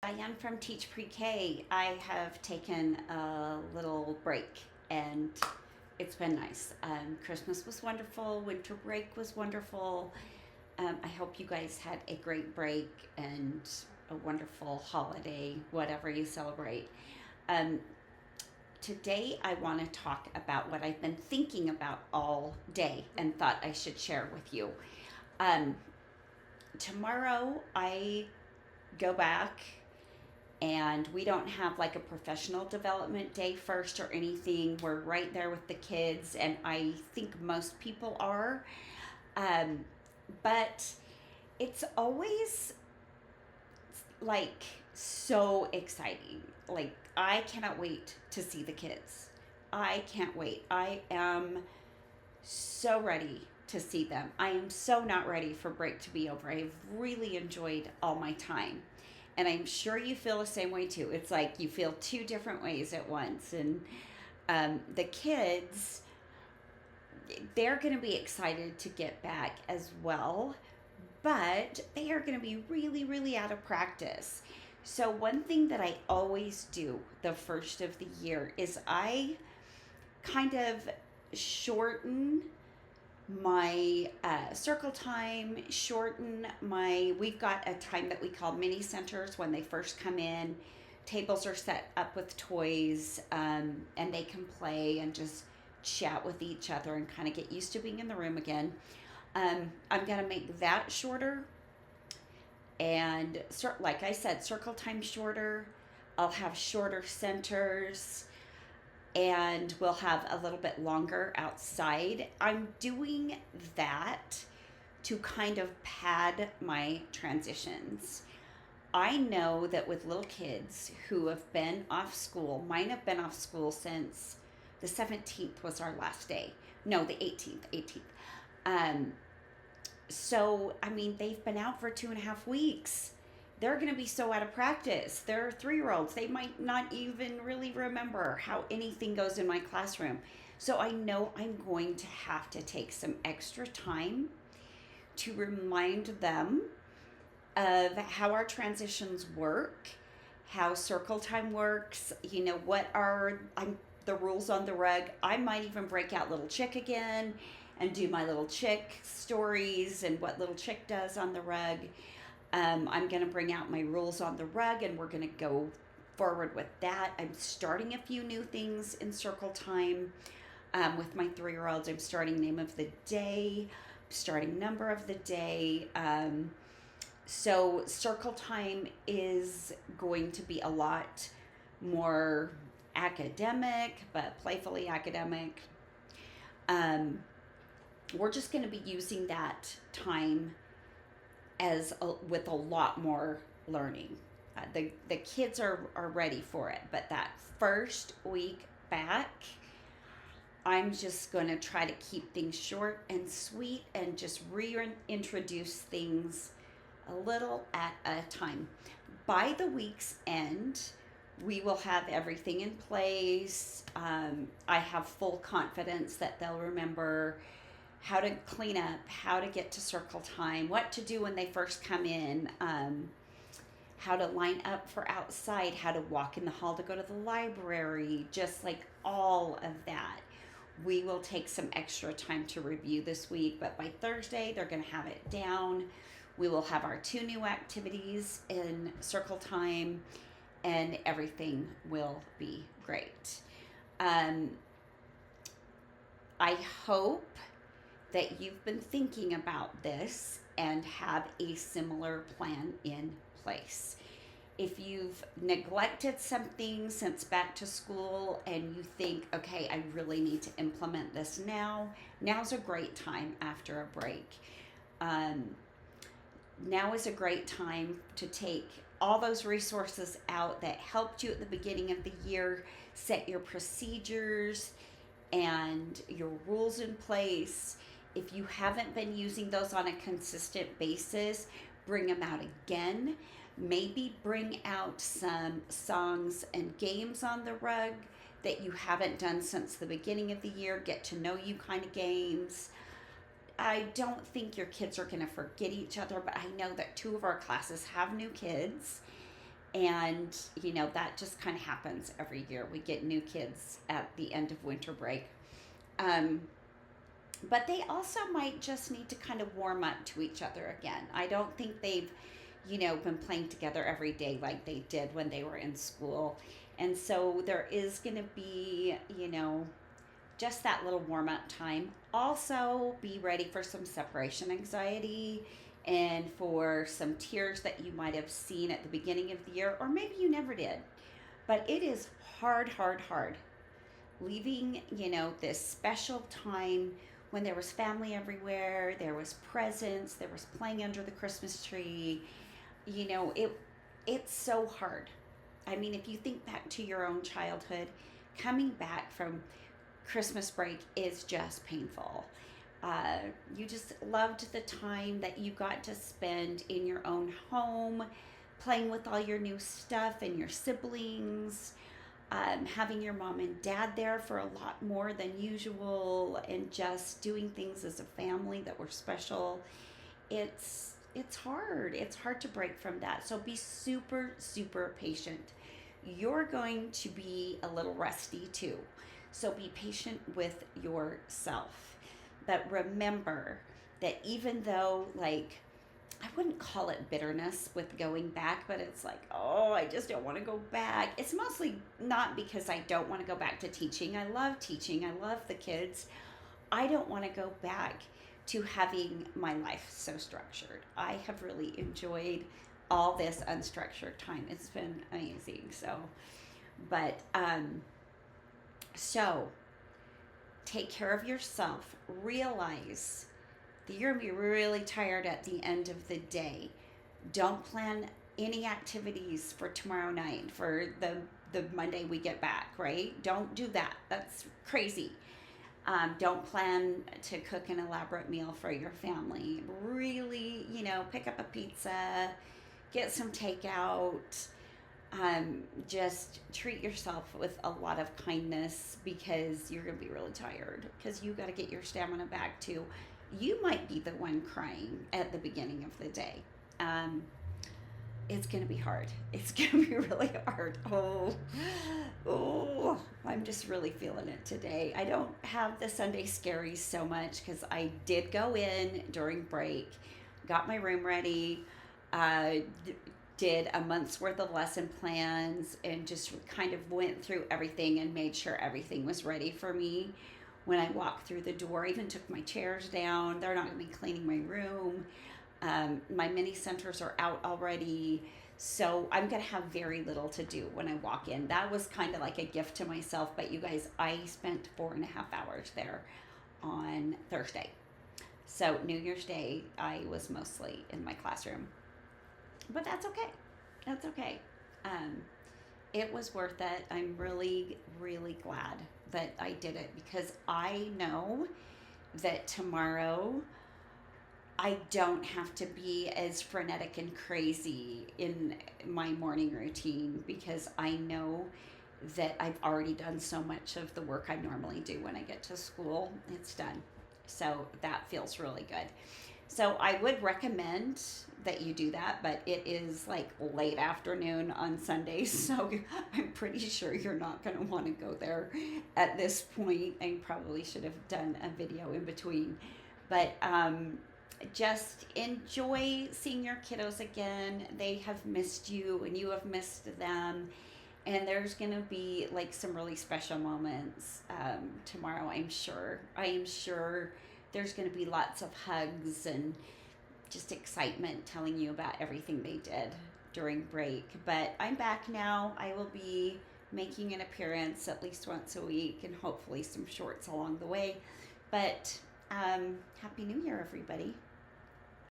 Diane from Teach Pre-K. I have taken a little break and it's been nice. Christmas was wonderful, winter break was wonderful. I hope you guys had a great break and a wonderful holiday, whatever you celebrate. Um, Today, I want to talk about what I've been thinking about all day and thought I should share with you. Um, Tomorrow, I go back and we don't have like a professional development day first or anything. We're right there with the kids, and I think most people are. Um, but it's always like so exciting. Like, I cannot wait to see the kids. I can't wait. I am so ready to see them. I am so not ready for break to be over. I've really enjoyed all my time. And I'm sure you feel the same way too. It's like you feel two different ways at once. And the kids, they're going to be excited to get back as well, but they are going to be really, really out of practice. So, one thing that I always do the first of the year is I kind of shorten my circle time, shorten my, we've got a time that we call mini centers when they first come in. Tables are set up with toys, and they can play and just chat with each other and kind of get used to being in the room again. I'm going to make that shorter. And like I said, circle time shorter. I'll have shorter centers and we'll have a little bit longer outside. I'm doing that to kind of pad my transitions. I know that with little kids who have been off school, mine have been off school since the 17th was our last day. No, the 18th. Um, so, I mean, they've been out for 2.5 weeks. They're going to be so out of practice. They're 3-year-olds. They might not even really remember how anything goes in my classroom. So I know I'm going to have to take some extra time to remind them of how our transitions work, how circle time works, what are the rules on the rug. I might even break out little chick again and do my little chick stories and what little chick does on the rug. I'm going to bring out my rules on the rug and we're going to go forward with that. I'm starting a few new things in circle time with my 3-year-olds. I'm starting name of the day, starting number of the day. So circle time is going to be a lot more academic, but playfully academic. We're just going to be using that time with a lot more learning. The kids are ready for it, but that first week back, I'm just going to try to keep things short and sweet and just reintroduce things a little at a time. By the week's end, we will have everything in place. I have full confidence that they'll remember how to clean up, how to get to circle time, what to do when they first come in, how to line up for outside, how to walk in the hall to go to the library, just like all of that. We will take some extra time to review this week, but by Thursday, they're going to have it down. We will have our 2 new activities in circle time, and everything will be great. I hope that you've been thinking about this and have a similar plan in place. If you've neglected something since back to school and you think, okay, I really need to implement this now's a great time after a break. Now is a great time to take all those resources out that helped you at the beginning of the year, set your procedures and your rules in place. If you haven't been using those on a consistent basis, bring them out again. Maybe bring out some songs and games on the rug that you haven't done since the beginning of the year, get to know you kind of games. I don't think your kids are going to forget each other, but I know that 2 of our classes have new kids And, that just kind of happens every year. We get new kids at the end of winter break. Um, but they also might just need to kind of warm up to each other again. I don't think they've, been playing together every day like they did when they were in school. And so there is going to be, just that little warm up time. Also, be ready for some separation anxiety and for some tears that you might have seen at the beginning of the year, or maybe you never did. But it is hard, hard, hard leaving, this special time when there was family everywhere, there was presents, there was playing under the Christmas tree. It's so hard. I mean, if you think back to your own childhood, coming back from Christmas break is just painful. You just loved the time that you got to spend in your own home, playing with all your new stuff and your siblings, having your mom and dad there for a lot more than usual, and just doing things as a family that were special. It's hard. It's hard to break from that. So be super, super patient. You're going to be a little rusty too. So be patient with yourself. But remember that even though, like, I wouldn't call it bitterness with going back, but it's like, oh, I just don't want to go back. It's mostly not because I don't want to go back to teaching. I love teaching. I love the kids. I don't want to go back to having my life so structured. I have really enjoyed all this unstructured time. It's been amazing. But so take care of yourself. Realize that you're going to be really tired at the end of the day. Don't plan any activities for tomorrow night, for the Monday we get back, right? Don't do that. That's crazy. Don't plan to cook an elaborate meal for your family. Really, pick up a pizza, get some takeout. Just treat yourself with a lot of kindness, because you're going to be really tired, because you got to get your stamina back too. You might be the one crying at the beginning of the day. It's going to be hard. It's going to be really hard. Oh, I'm just really feeling it today. I don't have the Sunday scaries so much because I did go in during break, got my room ready, did a month's worth of lesson plans, and just kind of went through everything and made sure everything was ready for me when I walked through the door. I even took my chairs down. They're not going to be cleaning my room. My mini centers are out already. So I'm going to have very little to do when I walk in. That was kind of like a gift to myself. But you guys, I spent 4.5 hours there on Thursday. So New Year's Day, I was mostly in my classroom. But that's okay. That's okay. It was worth it. I'm really, really glad that I did it, because I know that tomorrow I don't have to be as frenetic and crazy in my morning routine, because I know that I've already done so much of the work I normally do when I get to school. It's done. So that feels really good. So I would recommend that you do that, but it is like late afternoon on Sundays, so I'm pretty sure you're not going to want to go there at this point. I probably should have done a video in between, but just enjoy seeing your kiddos again. They have missed you and you have missed them, and there's going to be like some really special moments tomorrow. I am sure there's going to be lots of hugs and just excitement telling you about everything they did during break. But I'm back now. I will be making an appearance at least once a week, and hopefully some shorts along the way. But Happy New Year, everybody.